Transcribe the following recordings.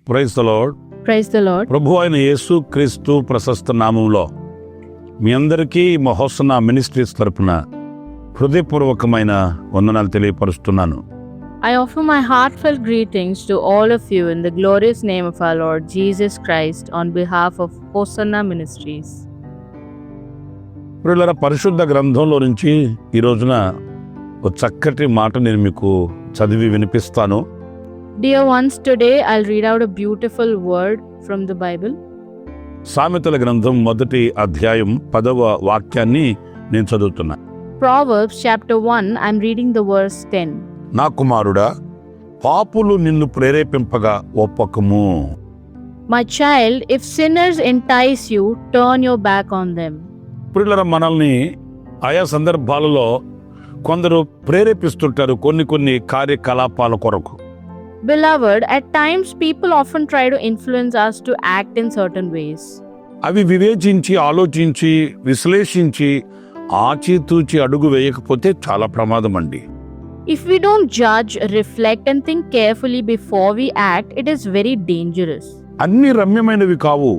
Praise the Lord. Praise the Lord. ప్రభు అయిన యేసు క్రీస్తు ప్రశస్త నామంలో మీ అందరికీ మహోసన మినిస్ట్రీస్ తరపున హృదయపూర్వకమైన వందనాలు తెలియపరుస్తున్నాను. I offer my heartfelt greetings to all of you in the glorious name of our Lord Jesus Christ on behalf of Hosanna Ministries. ప్రియులారా, పరిశుద్ధ గ్రంథంలో నుంచి ఈ రోజున ఒక చక్కటి మాట నేను మీకు చదివి వినిపిస్తాను. Dear ones, today I'll read out a beautiful word from the Bible. సామెతల గ్రంథం 1వ అధ్యాయం 10వ వాక్యాన్ని నేను చదువుతున్నా. Proverbs chapter 1, I'm reading the verse 10. నా కుమారుడా, పాపులు నిన్ను ప్రేరేపింపగా ఒప్పకము. My child, if sinners entice you, turn your back on them. ప్రియులారా, మనల్ని ఆయా సందర్భాలలో కొందరు ప్రేరేపిస్తుంటారు కొన్ని కార్యకలాపాల కొరకు. Beloved, at times people often try to influence us to act in certain ways. అవి వివేచించి ఆలోచించి విశ్లేషించి ఆచితూచి అడుగు వేయకపోతే చాలా ప్రమాదం అండి. If we don't judge, reflect and think carefully before we act, it is very dangerous. అన్ని రమ్యమైనవి కావు,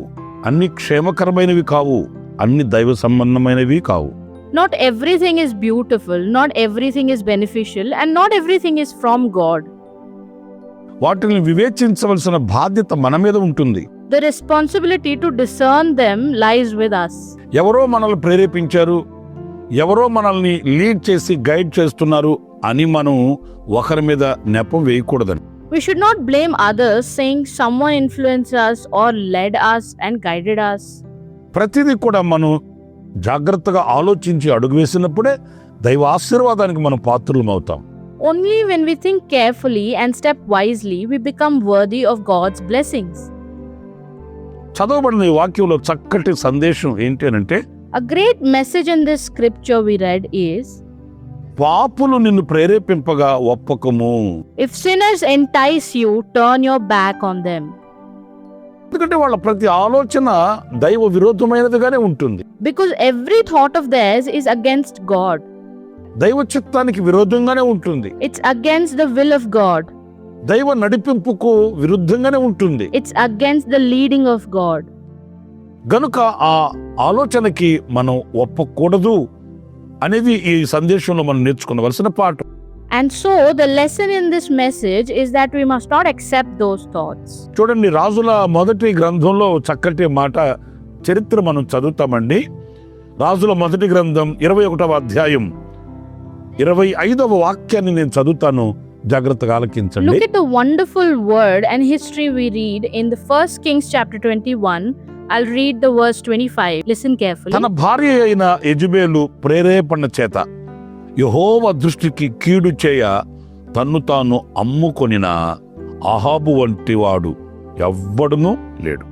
అన్ని క్షేమకరమైనవి కావు, అన్ని దైవ సంబంధమైనవి కావు. Not everything is beautiful, not everything is beneficial, and not everything is from God. వాటిని వివేచించవలసిన బాధ్యత మన మీద ఉంటుంది. The responsibility to discern them lies with us. ఎవరో మనల్ని ప్రేరేపించారు, ఎవరో మనల్ని లీడ్ చేసి గైడ్ చేస్తున్నారు అని మనం ఒకరి మీద నెపం వేయకూడదని. We should not blame others saying someone influenced us or led us and guided us. ప్రతిదీ కూడా మనం జాగ్రత్తగా ఆలోచించి అడుగు వేసినప్పుడే దైవ ఆశీర్వాదానికి మనం పాత్రులం అవుతాం. Only when we think carefully and step wisely, we become worthy of God's blessings. చదవబడిన ఈ వాక్యంలో చక్కటి సందేశం ఏంటి అంటే, A great message in this scripture we read is, పాపులు నిన్ను ప్రేరేపింపగా ఒప్పకము. if sinners entice you, turn your back on them. ఎందుకంటే వాళ్ళ ప్రతి ఆలోచన దైవ విరోధమైనదిగానే ఉంటుంది. Because every thought of theirs is against God. దైవ చిత్తానికి విరోధంగానే ఉంటుంది. It's against the will of God. దైవ నడిపింపుకు విరుద్ధంగానే ఉంటుంది. It's against the leading of God. గనుక ఆ ఆలోచనకి మనం ఒప్పకూడదు అనేది ఈ సందేశంలో మనం నేర్చుకోవలసిన పాఠం. And so the lesson in this message is that we must not accept those thoughts. చూడండి, రాజుల మొదటి గ్రంథంలో చక్కటి మాట చరిత్ర మనం చదువుతామండి. రాజుల మొదటి గ్రంథం 21వ అధ్యాయం 25వ వాక్యాన్ని నేను చదువుతాను, జాగ్రత్తగా ఆలకించండి. Look at the wonderful word and history we read in the 1 Kings chapter 21. I'll read the verse 25. Listen carefully. తన భార్య అయిన యెజబెలు ప్రేరేపణ చేత యెహోవా దృష్టికి కీడు చేయ తన్ను తాను అమ్ముకొనిన అహాబు వంటి వాడు ఎవ్వడునూ లేడు.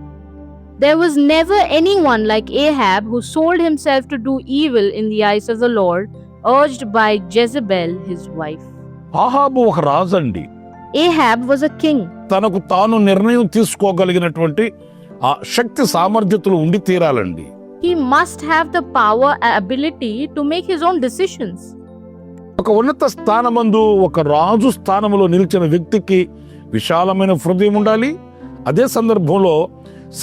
There was never anyone like Ahab who sold himself to do evil in the eyes of the Lord, urged by Jezebel his wife. అహాబు ఒక రాజండి. Ahab was a king. తనకు తాను నిర్ణయం తీసుకోగలిగినటువంటి ఆ శక్తి సామర్థ్యతలు ఉండి తీరాలండి. He must have the power and ability to make his own decisions. ఒక ఉన్నత స్థానమందు ఒక రాజు స్థానంలో నిలిచిన వ్యక్తికి విశాలమైన హృదయం ఉండాలి. అదే సందర్భంలో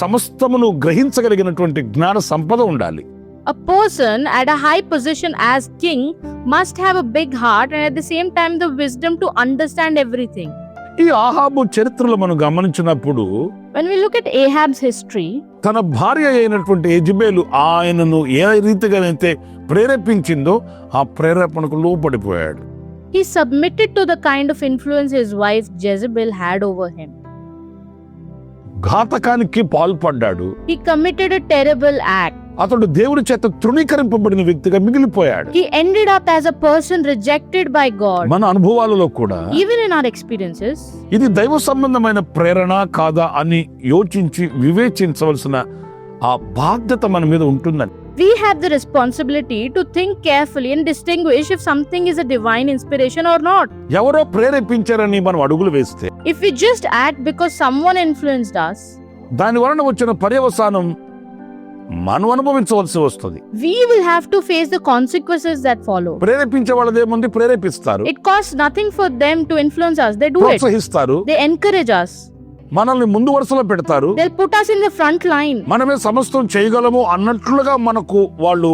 సమస్తమును గ్రహించగలిగినటువంటి జ్ఞాన సంపద ఉండాలి. A person at a high position as king must have a big heart and at the same time the wisdom to understand everything. ఈ అహాబు చరిత్రలో మనం గమనించినప్పుడు, When we look at Ahab's history, తన భార్య అయినటువంటి యెజబెలు ఆయనను ఏ రీతిగానైతే ప్రేరేపించిందో ఆ ప్రేరేపణకు లోపడిపోయాడు. he submitted to the kind of influence his wife Jezebel had over him. ఘాతకానికి పాల్పడ్డాడు. He committed a terrible act. అతడు దేవుడి చేత తృణీకరింపబడిన వ్యక్తిగా మిగిలిపోయాడు. He ended up as a person rejected by God. మన అనుభవాలలో కూడా Even in our experiences, ఇది దైవ సంబంధమైన ప్రేరణ కాదా అని యోచించి వివేచించవలసిన ఆ బాధ్యత మన మీద ఉంటుందని. we have the responsibility to think carefully and distinguish if something is a divine inspiration or not. ఎవరో ప్రేరేపించారని మనం అడుగులు వేస్తే, If we just act because someone influenced us, దాని వలన వచ్చిన పర్యవసానం మనం అనుభవించవలసి వస్తుంది. we will have to face the consequences that follow. ప్రేరేపించే వాళ్ళదేముంది, ప్రేరేపిస్తారు, It costs nothing for them to influence us. They do it. ప్రోత్సహిస్తారు. They encourage us. మనల్ని ముందు వరుసలో పెడతారు. They'll put us in the front line. మనమే సమస్తం చేయగలము అన్నట్లుగా మనకు వాళ్ళు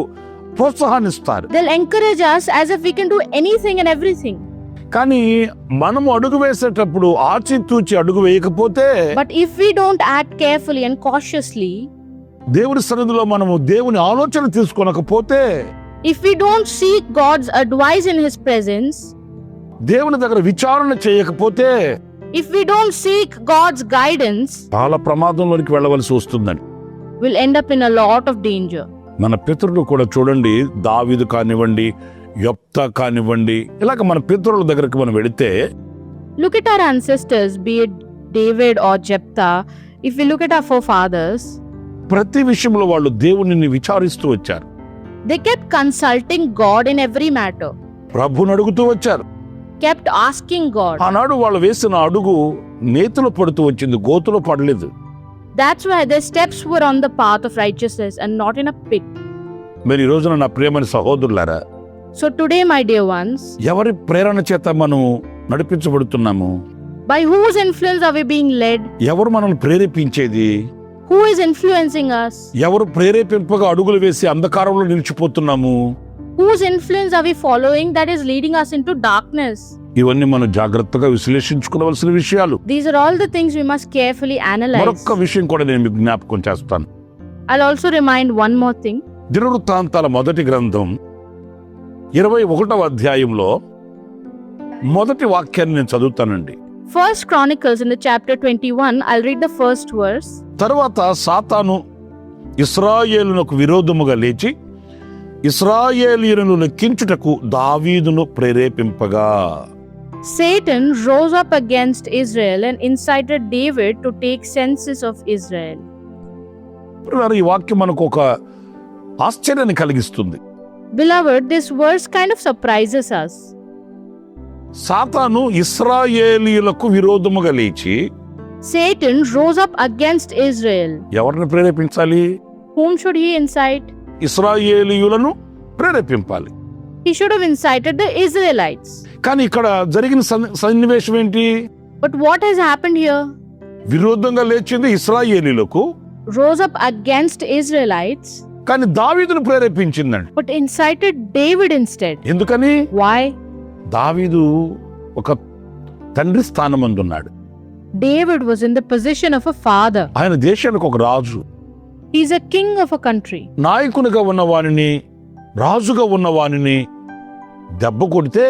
ప్రోత్సాహాన్నిస్తారు. They'll encourage us as if we can do anything and everything. కానీ మనము అడుగు వేసేటప్పుడు ఆచితూచి అడుగు వేయకపోతే, But if we don't act carefully and cautiously, దేవుని సన్నిధిలో మనము దేవుని ఆలోచన తీసుకొనకపోతే, if we don't seek God's advice in His presence, దేవుని దగ్గర విచారణ చేయకపోతే if we don't seek God's guidance, చాలా ప్రమాదంలోనికి వెళ్ళవలసి వస్తుందండి. we'll end up in a lot of danger. మన పితరులు కూడా చూడండి, దావీదు కానివ్వండి, యొప్తా కానివ్వండి, ఇలాగ మన పితరుల దగ్గరికి మనం వెళితే, Look at our ancestors, be it David or Jephthah. If we look at our forefathers, ప్రతి విషయంలో వాళ్ళు దేవునిని విచారిస్తూ వచ్చారు. they kept consulting God in every matter, ప్రభుని అడుగుతూ వచ్చారు. kept asking God. ఆనాడు వాళ్ళు వేసిన అడుగు నేతిలో పడుతూ వచ్చింది, గోతులో పడలేదు. That's why their steps were on the path of righteousness and not in a pit. మరి ఈ రోజున నా ప్రియమైన సహోదరులారా, So today, my dear ones, ఎవరి ప్రేరణ చేత మనం నడిపించబడుతున్నాము? by whose influence are we being led? ఎవరు మనల్ని ప్రేరేపించేది? Who is influencing us? ఎవరు ప్రేరేపింపగా అడుగులు వేసి అంధకారంలో నిలిచిపోతున్నాము? Whose influence are we following that is leading us into darkness? ఇవన్నీ మనం జాగ్రత్తగా విశ్లేషించుకోవలసిన విషయాలు. These are all the things we must carefully analyze. మరొక విషయం కూడా నేను మీకు జ్ఞాపకం చేస్తాను. I'll also remind one more thing. దినవృత్తాంతాల మొదటి గ్రంథం 21వ అధ్యాయంలో మొదటి వాక్యాన్ని నేను చదువుతానండి. First Chronicles in the chapter 21, I'll read the first verse. తరువాత సాతాను ఇశ్రాయేలునకు విరోధముగా లేచి ఇశ్రాయేలీయులను లెక్కించుటకు దావీదును ప్రేరేపింపగా, Satan rose up against Israel and incited David to take census of Israel. ఈ వాక్యం మనకు ఒక ఆశ్చర్యాన్ని కలిగిస్తుంది. Beloved, this verse kind of surprises us. సాతాను ఇశ్రాయేలీయులకు విరోధముగా లేచి Satan rose up against Israel. ఎవరిని ప్రేరేపించాలి? Whom should he incite? ఇశ్రాయేలీయులను ప్రేరేపింపాలి. He should have incited the Israelites. కానీ ఇక్కడ జరిగిన సన్నివేశం ఏంటి? But what has happened here? విరోధంగా లేచింది ఇశ్రాయేలీయులకు, Rose up against Israelites, కానీ దావీదును ప్రేరేపించిందండి. but incited David instead. ఎందుకని? Why? దావీదు ఒక తండ్రి స్థానమందున్నాడు. David was in the position of a father. ఆయన దేశానికి ఒక రాజు. He's a king of a country. నాయకునిగా ఉన్నవానిని, రాజుగా ఉన్నవానిని దెబ్బ కొడితే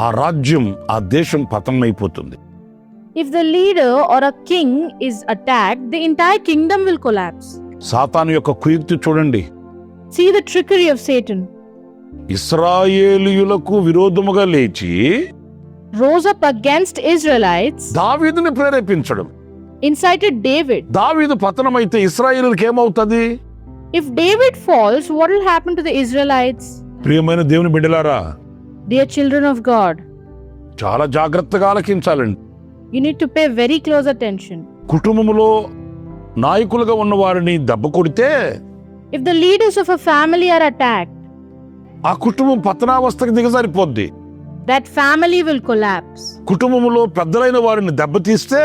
ఆ రాజ్యం, ఆ దేశం పతనమైపోతుంది. If the leader or a king is attacked, the entire kingdom will collapse. సాతాను యొక్క కుయుక్తి చూడండి. See the trickery of Satan. ఇశ్రాయేలీయులకు విరోధముగా లేచి Rose up against Israelites, దావీదుని ప్రేరేపించడం. incited David. దావీదు పతనమైతే ఇశ్రాయేలుకి ఏమవుతుంది? If David falls, what will happen to the Israelites? ప్రియమైన దేవుని బిడ్డలారా, Dear children of God, చాలా జాగ్రత్తగా ఆలకించాలండి. you need to pay very close attention. కుటుంబములో నాయకులుగా ఉన్న వారిని దెబ్బ కొడితే, If the leaders of a family are attacked, ఆ కుటుంబం పతనావస్థకు దిగజారిపోద్ది. that family will collapse. కుటుంబములో పెద్దలైన వారిని దెబ్బతీస్తే,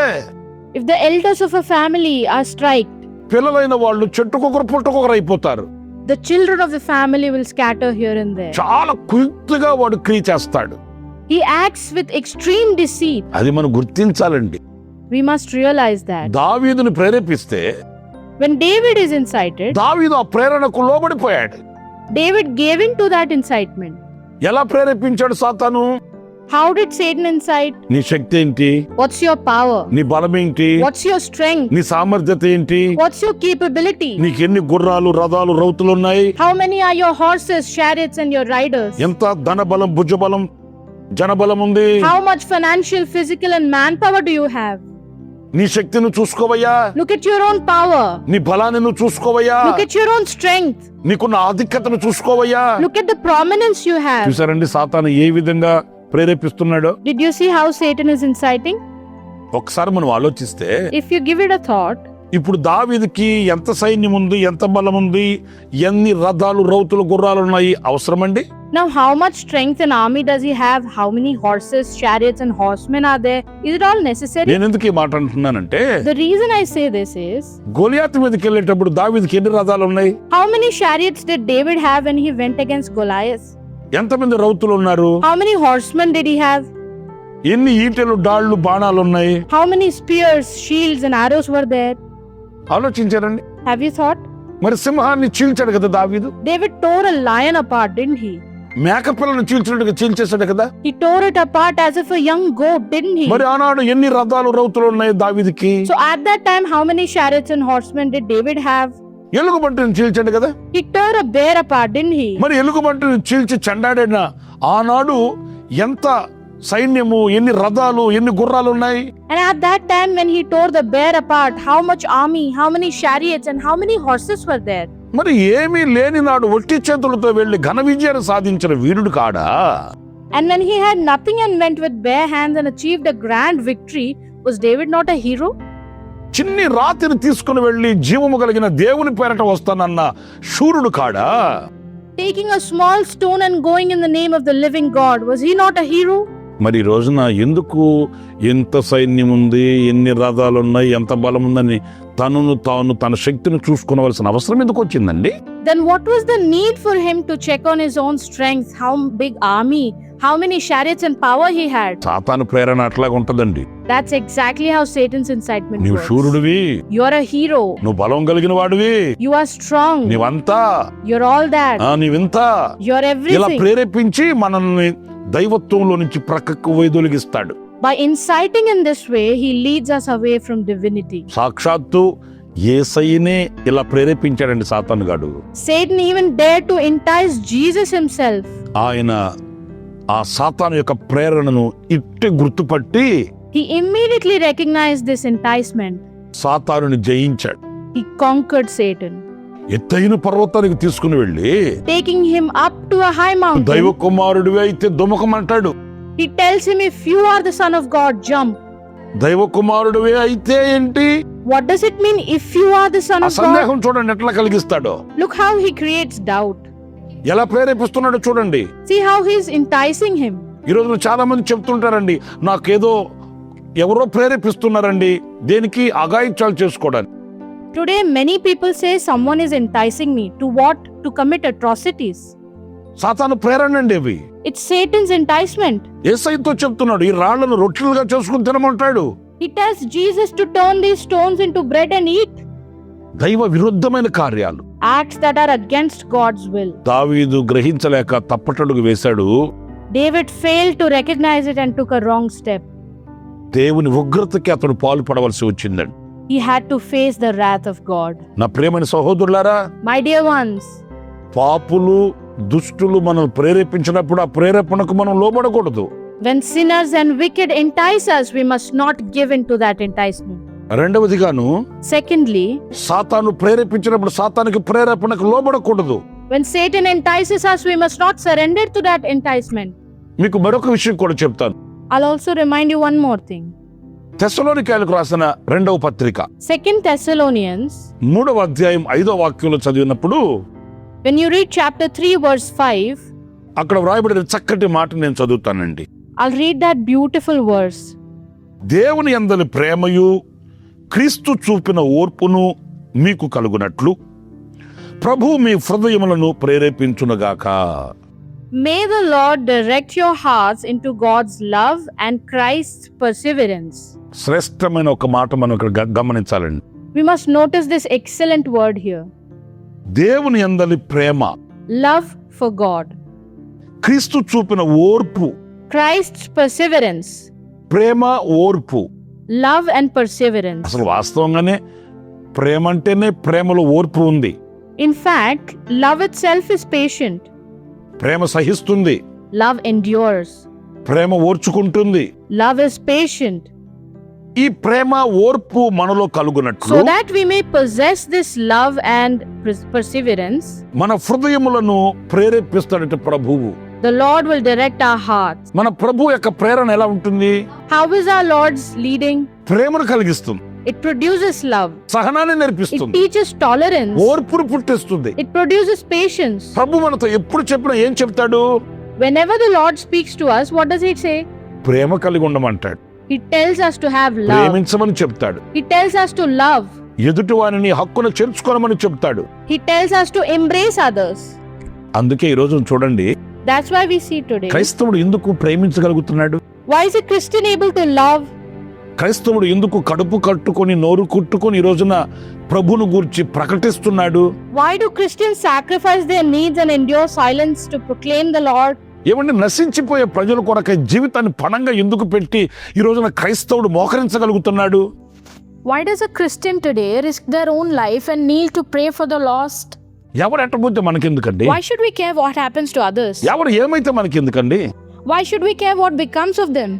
If the elders of a family are striked, పిల్లలైన వాళ్ళు చెట్టుకొకరు పుట్టకొకరు అయిపోతారు. the children of the family will scatter here and there. చాలా కుయుక్తిగా వాడు క్రియ చేస్తాడు. He acts with extreme deceit. అది మనం గుర్తించాలండి. We must realize that. దావీదుని ప్రేరేపిస్తే When David is incited, దావీదు ఆ ప్రేరణకు లోబడిపోయాడు. David gave in to that incitement. ఎలా ప్రేరేపించాడు సాతాను? How did Satan incite? నీ శక్తి ఏంటి? What's your power? నీ బలం ఏంటి? What's your strength? నీ సామర్థ్యత ఏంటి? What's your capability? నీకు ఎన్ని గుర్రాలు, రథాలు, రౌతులు ఉన్నాయి? How many are your horses, chariots and your riders? ఎంత ధనబలం, భుజబలం, జనబలం ఉంది? How much financial, physical and manpower do you have? నీ శక్తిని చూసుకోవయ్యా. Look at your own power. నీ బలాన్ని నువ్వు చూసుకోవయ్యా. Look at your own strength. నీకున్న ఆధిక్యతను చూసుకోవయ్యా. Look at the prominence you have. చూసారండి సాతాను ఏ విధంగా ప్రేరేపిస్తున్నాడో? Did you see how Satan is inciting? ఒకసారి మనం ఆలోచిస్తే, If you give it a thought, ఇప్పుడు దావీదుకి ఎంత సైన్యం ఉంది, ఎంత బలం ఉంది, ఎన్ని రథాలు, రౌతులు, గుర్రాలు ఉన్నాయి అవసరమండి? Now, how much strength and army does he have? How many horses, chariots, and horsemen are there? Is it all necessary? నేను ఎందుకు ఈ మాట అంటున్నానంటే, The reason I say this is, గొలియాతు మీదకి వెళ్ళేటప్పుడు దావీదుకి ఎన్ని రథాలు ఉన్నాయి? how many chariots did David have when he went against Goliath? ఎంతమంది రౌతులు ఉన్నారు? How many horsemen did he have? ఎన్ని ఈటెలు, డాళ్లు, బాణాలు ఉన్నాయి? How many spears, shields, and arrows were there? ఆలోచించారండి. Have you thought? మరి సింహాన్ని చీల్చాడు కదా దావీదు. David tore a lion apart, didn't he? మేకపిల్లను చీల్చినట్టుగా చీల్చేశాడు కదా. He tore it apart as if a young goat, didn't he? మరి ఆనాడు ఎన్ని రథాలు, రౌతులు ఉన్నాయి దావీదుకి? So at that time, how many chariots and horsemen did David have? ఎలుగుబంటిని చీల్చాడు కదా. He tore a bear apart, didn't he? మరి ఎలుగుబంటిని చీల్చి చెండాడిన ఆనాడు ఎంత సైన్యము, ఎన్ని రథాలు, ఎన్ని గుర్రాలు ఉన్నాయి? And at that time when he tore the bear apart, how much army, how many chariots, and how many horses were there? మరి ఏమీ లేని నాడు ఒట్టి చేతులతో వెళ్లి ఘన విజయాన్ని సాధించిన వీరుడు కాడా? And when he had nothing and went with bare hands and achieved a grand victory, was David not a hero? చిన్ని రాతిని తీసుకుని వెళ్లి జీవము కలిగిన దేవుని పేరట వస్తానన్న శూరుడు కాడా? Taking a small stone and going in the name of the living God, was he not a hero? మరి ఈ రోజున ఎందుకు ఎంత సైన్యం ఉంది, ఎన్ని రథాలు ఉన్నాయి, ఎంత బలం ఉందని తాను తన శక్తిని చూసుకోవలసిన అవసరం ఎందుకు వచ్చిందండి? Then what was the need for him to check on his own strength, how big army, how many chariots and power he had? సాతాను ప్రేరణ అట్లాగా ఉంటదండి. That's exactly how Satan's incitement నీవు works. శూరుడివి, You are a hero. నువ్వు బలం కలిగిన వాడివి, You are strong. నీవంతా, You're all that. నీవింత, You're ఇలా everything. ప్రేరేపించి మనల్ని దైవత్వంలో నుంచి ప్రక్కకు వైదొలిగిస్తాడు. By inciting in this way, he leads us away from divinity. సాక్షాత్తు యేసయ్యనే ఇలా ప్రేరేపించాడండి సాతాను గాడు. Satan even dared to entice Jesus himself. ఆయన ఆ సాతాను యొక్క ప్రేరణను ఇట్టే గుర్తుపట్టి He immediately recognized this enticement. సాతానుని జయించాడు. He conquered Satan, ఎత్తైన పర్వతానికి తీసుకుని వెళ్ళి taking him up to a high mountain. దైవ కుమారుడివి అయితే దుమకమంటాడు. He tells him, if you are the son of God, jump. దైవ కుమారుడివి అయితే ఏంటి? What does it mean, if you are the son ఆ of God? సందేహం చూడండి ఎట్లా కలిగిస్తాడో, Look how he creates doubt. ఎలా ప్రేరేపిస్తున్నాడో చూడండి. See how he's enticing him. ఈ రోజు చాలా మంది చెప్తుంటారండి, నాకేదో ఎవరో ప్రేరేపిస్తున్నారండి, దేనికి? అఘాయిత్యాలు చేసుకోవడానికి. Today, many people say someone is enticing me. To what? To commit atrocities. సాతాను ప్రేరణ అండి అవి. It's Satan's enticement. యేసయ్యతో చెప్తున్నాడు, ఈ రాళ్లను రొట్టెలుగా చేసుకుని తినమంటాడు. He tells Jesus to turn these stones into bread and eat. దైవ విరుద్ధమైన కార్యాలు, Acts that are against God's will. దావీదు గ్రహించలేక తప్పటడుగు వేశాడు. David failed to recognize it and took a wrong step. దేవుని ఉగ్రతకి అతడు పాల్పడవలసి వచ్చిందండి. He had to face the wrath of God. నా ప్రియమైన సహోదరులారా, My dear ones, పాపులు, దుష్టులు మనల్ని ప్రేరేపించినప్పుడు ఆ ప్రేరేపణకు మనం లోబడకూడదు. when sinners and wicked entice us, we must not give in to that enticement. రెండవదిగాను, Secondly, సాతాను ప్రేరేపించినప్పుడు సాతానికి ప్రేరేపణకు లోబడకూడదు. when Satan entices us, we must not surrender to that enticement. మీకు మరొక విషయం కూడా చెప్తాను. I'll also remind you one more thing. తెస్సలోనికైలకు రాసిన 2వ పత్రిక 2 Thessalonians, 3వ అధ్యాయం 5వ వాక్యంలో చదివినప్పుడు when you read chapter 3 verse 5, అక్కడ వ్రాయబడిన చక్కటి మాట నేను చదువుతానండి. I'll read that beautiful verse. దేవుని యందలి ప్రేమయు క్రీస్తు చూపిన ఓర్పును మీకు కలుగునట్లు ప్రభు మీ హృదయములను ప్రేరేపించునుగాక. May the Lord direct your hearts into God's love and Christ's perseverance. శ్రేష్టమైన ఒక మాట మనం ఇక్కడ గమనించాలండి. We must notice this excellent word here. దేవుని యందలి ప్రేమ, Love for God. క్రీస్తు చూపిన ఓర్పు, Christ's perseverance. ప్రేమ, ఓర్పు. Love and perseverance. అసలు వాస్తవంగానే ప్రేమ అంటేనే ప్రేమలో ఓర్పు ఉంది. In fact, love itself is patient. Prema సహిస్తుంది, Love endures. Prema ఓర్చుకుంటుంది. Love is patient. ఈ ప్రేమ ఓర్పు మనలో కలుగునట్లు So that we may possess this love and perseverance, మన హృదయములను ప్రేరేపిస్తాడట ప్రభువు. the Lord will direct our hearts. మన ప్రభు యొక్క ప్రేరణ ఎలా ఉంటుంది? How is our Lord's leading? ప్రేమను కలిగిస్తుంది. It produces love. సహనాన్ని It నేర్పిస్తుంది, teaches tolerance. ఓర్పును పుట్టిస్తుంది. It produces patience. ప్రభు మనతో ఎప్పుడు చెప్పినా ఏం చెప్తాడు? Whenever the Lord speaks to us, what does He say? ప్రేమ కలిగి ఉండమంటాడు, He tells us to have love. ప్రేమించమని చెప్తాడు, He tells us to love. ఎదుటి వారిని హక్కును చేర్చుకోనమని చెప్తాడు. He tells us to embrace others. అందుకే ఈ రోజు చూడండి, That's why we see today. క్రైస్తవుడు ఎందుకు ప్రేమించగలుగుతున్నాడు? Why is a Christian able to love? క్రైస్తవుడు ఎందుకు కడుపు కట్టుకొని నోరు కుట్టుకొని ఈ రోజున ప్రభువును గూర్చి ప్రకటిస్తున్నాడు? Why do Christians sacrifice their needs and endure silence to proclaim the Lord? ఏమంటే నశించిపోయే ప్రజల కొరకై జీవితాన్ని పణంగా ఎందుకు పెట్టి ఈ రోజున క్రైస్తవుడు మోకరించగలుగుతున్నాడు? Why does a Christian today risk their own life and kneel to pray for the lost? ఎవరు ఎట్టబోతే మనకెందుకండి? Why should we care what happens to others? ఎవరు ఏమైతే మనకెందుకండి? Why should we care what becomes of them?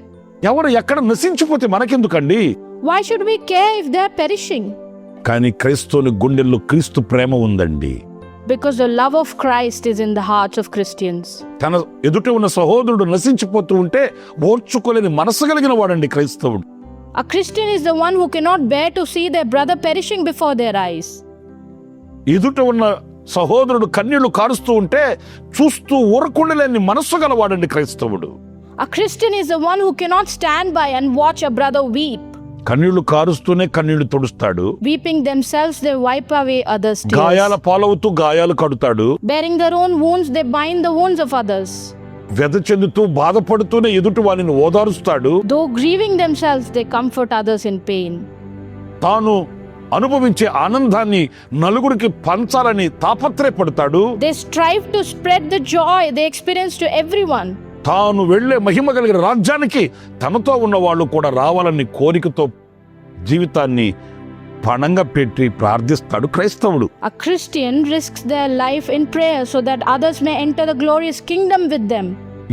ఎవరు ఎక్కడ నశించిపోతే మనకెందుకండి? Why should we care if they are perishing? కానీ క్రైస్తవుని గుండెల్లో క్రీస్తు ప్రేమ ఉందండి. Because the love of Christ is in the hearts of Christians. తన ఎదుట ఉన్న సహోదరుడు నశించిపోతూ ఉంటే ఓర్చుకోలేని మనసు కలిగిన వాడండి క్రైస్తవుడు. A Christian is the one who cannot bear to see their brother perishing before their eyes. ఎదుట ఉన్న సహోదరుడు కన్నీళ్లు కారుస్తూ ఉంటే చూస్తూ ఊరకుండలేని మనస్సు గలవాడండి క్రైస్తవుడు. A Christian is the one who cannot stand by and watch a brother weep. కన్నీళ్లు కారుస్తూనే కన్నీళ్లు తుడుస్తాడు, Weeping themselves, they wipe away others' tears. గాయాల పాలవుతూ గాయాలు కడుతాడు, Bearing their own wounds, they bind the wounds of others. వ్యధ చెందుతూ బాధపడుతూనే ఎదుటి వారిని ఓదారుస్తాడు, Though grieving themselves, they comfort others in pain. తాను అనుభవించే ఆనందాన్ని నలుగురికి పంచాలని తాపత్రయపడతాడు, They strive to spread the joy they experience to everyone. తాను వెళ్లే మహిమ కలిగిన రాజ్యానికి తనతో ఉన్న వాళ్ళు కూడా రావాలని కోరికతో జీవితాన్ని పణంగా పెట్టి ప్రార్థిస్తాడు క్రైస్తవుడు. A Christian risks their life in prayer so that others may enter the glorious kingdom with them.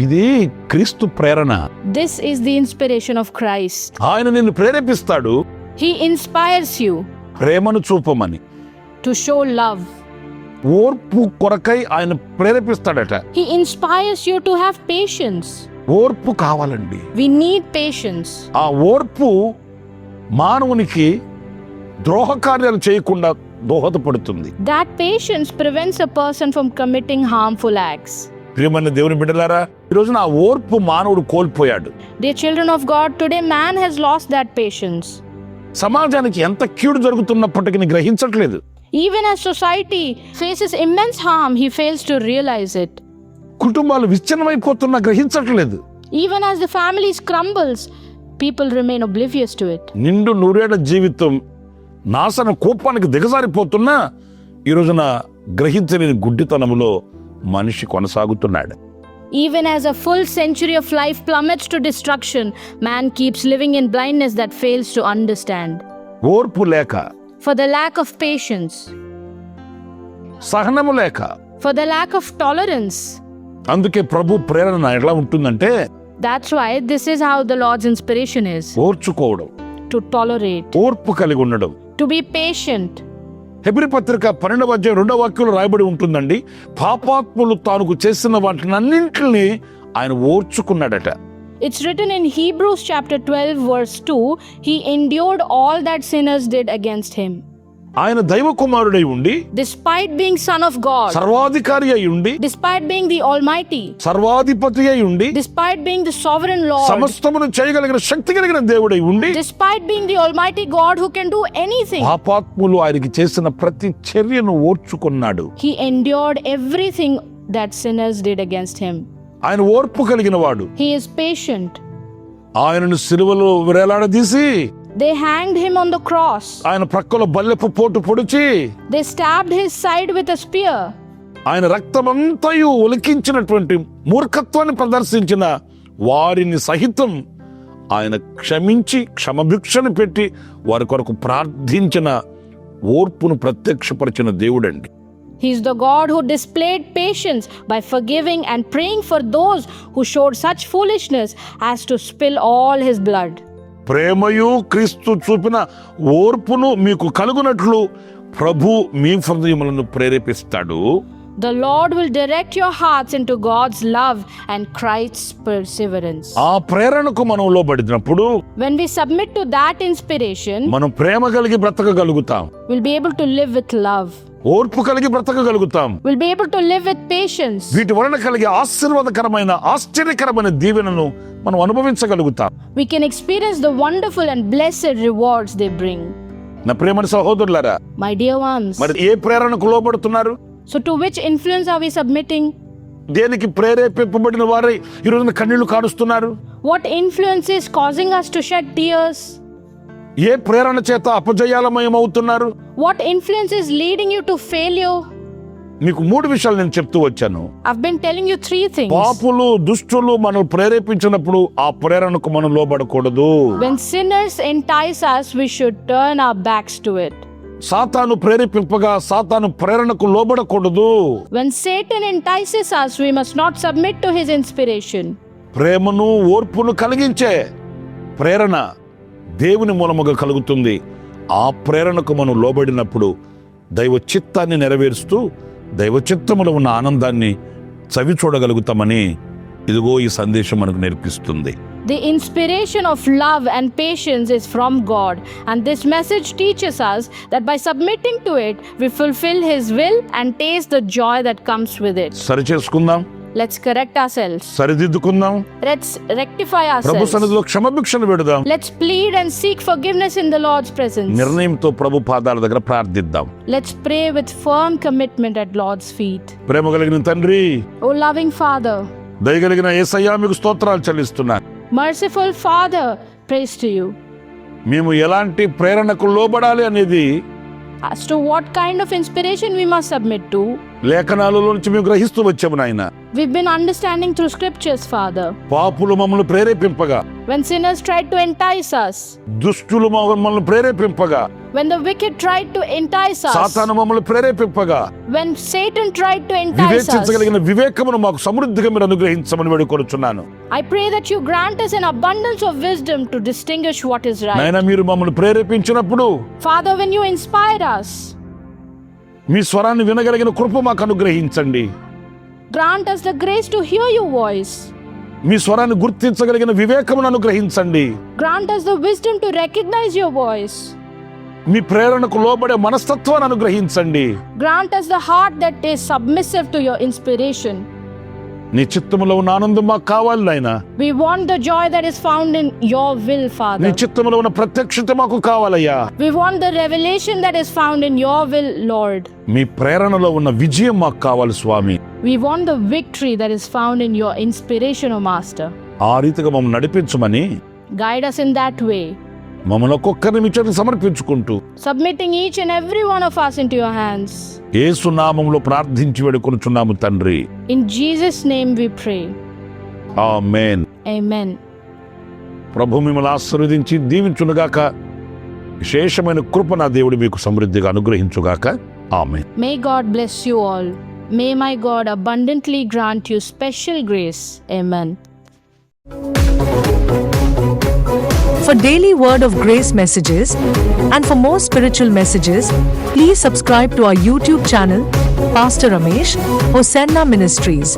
ఇది క్రీస్తు ప్రేరణ. This is the inspiration of Christ. ఆయన నిన్ను ప్రేరేపిస్తాడు He inspires you ప్రేమను చూపమని. to show love. ఓర్పు కొరకై ఆయన ప్రేరేపిస్తాడట. He inspires you to have patience. ఓర్పు కావాలండి. We need patience. ఆ ఓర్పు మానవునికి ద్రోహ కార్యాలు చేయకుండా దోహదపడుతుంది. That patience prevents a person from committing harmful acts. ప్రియమైన దేవుని బిడ్డలారా, ఈ రోజున ఆ ఓర్పు మానవుడు కోల్పోయాడు. Dear children of God, today man has lost that patience. సమాజానికి ఎంత కీడు జరుగుతున్నప్పటికీ గ్రహించట్లేదు. Even as society faces immense harm, he fails to realize it. కుటుంబాలు విచ్ఛిన్నమైపోతున్నా గ్రహించట్లేదు. Even as the families crumbles, people remain oblivious to it. నిండు నూరేళ్ల జీవితం నాశన కోపానికి దిగజారిపోతున్నా ఈ రోజున గ్రహించలేని గుడ్డితనములో మనిషి కొనసాగుతున్నాడు. Even as a full century of life plummets to destruction, man keeps living in blindness that fails to understand. ఓర్పు లేక, For the lack of patience, సహనము లేక, for the lack of tolerance. అందుకే ప్రభు ప్రేరణ ఎలా ఉంటుందంటే That's why this is how the Lord's inspiration is: ఓర్చుకోవడం, to tolerate, ఓర్పు కలిగి ఉండడం. to be patient. హెబ్రీ పత్రిక 12వ అధ్యాయం 2వ వాక్యంలో రాయబడి ఉంటుందండి, పాపాత్ములు తాను చేసిన వాటినన్నింటినీ ఆయన ఓర్చుకున్నాడట. It's written in Hebrews chapter 12 verse 2, he endured all that sinners did against him. ఆయన దైవ కుమారుడై ఉండి, Despite being son of God, సర్వాధికారి అయి ఉండి, despite being the Almighty, సర్వాధిపతి అయి ఉండి, despite being the sovereign Lord, సమస్తమును చేయగలిగిన శక్తి కలిగిన దేవుడై ఉండి, despite being the Almighty God who can do anything, పాపాత్ములు ఆయనకి చేసిన ప్రతి చర్యను ఓర్చుకున్నాడు. he endured everything that sinners did against him. ఆయన ఓర్పు కలిగిన వాడు. He is patient. ఆయనను సిలువలో వేలాడదీసి They hanged him on the cross. ఆయన ప్రక్కలో బల్లెపు పోటు పొడిచి They stabbed his side with a spear. ఆయన రక్తమంతయు ఒలికించినటువంటి మూర్ఖత్వాన్ని ప్రదర్శించిన వారిని సహితం ఆయన క్షమించి క్షమభిక్షను పెట్టి వారి కొరకు ప్రార్థించిన ఓర్పును ప్రత్యక్షపరిచిన దేవుడండి. He is the God who displayed patience by forgiving and praying for those who showed such foolishness as to spill all his blood. ప్రేమయు క్రీస్తు చూపిన ఓర్పును మీకు కలుగునట్లు ప్రభు మీ హృదయములను ప్రేరేపిస్తాడు. The Lord will direct your hearts into God's love and Christ's perseverance. ఆ ప్రేరణకు మనం లోబడినప్పుడు When we submit to that inspiration, మనం ప్రేమ కలిగి బ్రతకగలుగుతాం, we'll be able to live with love. ఓర్పు కలిగి బ్రతకగలుగుతాం. We'll be able to live with patience. వీటి వలన కలిగే ఆశీర్వాదకరమైన ఆశ్చర్యకరమైన దీవెనను మనం అనుభవించగలుగుతాం. We can experience the wonderful and blessed rewards they bring. నా ప్రియమైన సహోదరులారా, My dear ones, మరి ఏ ప్రేరణకు లోబడుతున్నారు? so to which influence are we submitting? దేనికి ప్రేరేపింపబడిన వారై ఈ రోజున కన్నీళ్లు కారుస్తున్నారు? What influence is causing us to shed tears? ఏ ప్రేరణ చేత అపజయాలమయం అవుతున్నారు? What influence is leading you to failure? మీకు 3 విషయాలు నేను చెప్తూ వచ్చాను. I've been telling you 3 things. పాపులు దుష్టులు మనం ప్రేరేపించినప్పుడు ఆ ప్రేరణకు మనం లోబడకూడదు. When sinners entice us, we should turn our backs to it. సాతాను ప్రేరేపింపగా సాతాను ప్రేరణకు లోబడకూడదు. When Satan entices us, we must not submit to his inspiration. ప్రేమను ఓర్పును కలిగించే ప్రేరణ దేవుని మూలముగా కలుగుతుంది. ఆ ప్రేరణకు మనం లోబడినప్పుడు దైవ చిత్తాన్ని నెరవేరుస్తూ దైవ చిత్తములో ఉన్న ఆనందాన్ని చవి చూడగలుగుతామని ఇదిగో ఈ సందేశం మనకు నేర్పిస్తుంది. The inspiration of love and patience is from God, and this message teaches us that by submitting to it, we fulfill His will and taste the joy that comes with it. సరి చేసుకుందాం, Let's correct ourselves. సరిదిద్దుకుందాం, Let's rectify Prabhu ourselves. సన్నిధిలో క్షమాభిక్షను పెడదాం, Let's plead and seek forgiveness in the Lord's presence. నిర్ణయంతో ప్రభు పాదాల దగ్గర ప్రార్థిద్దాం. Let's pray with firm commitment at Lord's feet. ప్రేమ కలిగిన తండ్రి, O loving Father, దయగలిగిన యేసయ్యా మీకు స్తోత్రాలు చెల్లిస్తున్నాను. merciful Father, praise to you. మేము ఎలాంటి ప్రేరణకు లోబడాలి అనేది As to what kind of inspiration we must submit to, లేఖనాలలో నుంచి మేము గ్రహిస్తూ వచ్చాము నాయన. we've been understanding through scriptures, Father. పాపులు మమ్మల్ని ప్రేరేపింపగా, When sinners tried to entice us, దుష్టులు మమ్మల్ని ప్రేరేపింపగా, when the wicked tried to entice us, సాతాను మమ్మల్ని ప్రేరేపింపగా, when Satan tried to entice us, వివేచించగలిగిన వివేకమును మాకు సమృద్ధిగా మీరు అనుగ్రహించమని వేడుకొనుచున్నాను. I pray that you grant us an abundance of wisdom to distinguish what is right. నాయన మీరు మమ్మల్ని ప్రేరేపించినప్పుడు Father, when you inspire us, మీ స్వరాన్ని వినగలిగిన కృప మాకు అనుగ్రహించండి. grant us the grace to hear your voice. మీ స్వరాన్ని గుర్తించగలిగిన వివేకమును అనుగ్రహించండి. Grant us the wisdom to recognize your voice. మీ ప్రేరణకు లోబడే మనస్తత్వాన్ని అనుగ్రహించండి. Grant us the heart that is submissive to your inspiration. నీ చిత్తములో ఉన్న ఆనందం మాకు కావాలి నాయనా. We want the joy that is found in your will, నీ Father. చిత్తములో ఉన్న ప్రత్యక్షత మాకు కావాలయ్యా. We want the revelation that is found in your will, Lord. మీ ప్రేరణలో ఉన్న విజయం మాకు కావాలి స్వామి. We want the victory that is found in your inspiration, O Master. ఆ రీతిగా మమ్మల్ని నడిపించమని Guide us in that way, మమ్మల్ని ఒక్కొక్కరిని మీ చేతికి సమర్పించుకుంటూ submitting each and every one of us into your hands. యేసు నామములో ప్రార్థించి వేడుకొనుచున్నాము తండ్రి. In Jesus' name we pray. Amen. Amen. ప్రభు మిమ్మల్ని ఆశీర్వదించి దీవించునుగాక. విశేషమైన కృప నా దేవుడు మీకు సమృద్ధిగా అనుగ్రహించుగాక. ఆమేన్. May God bless you all. May my God abundantly grant you special grace. Amen. For daily Word of Grace messages and for more spiritual messages, please subscribe to our YouTube channel, Pastor Ramesh, Hosanna Ministries.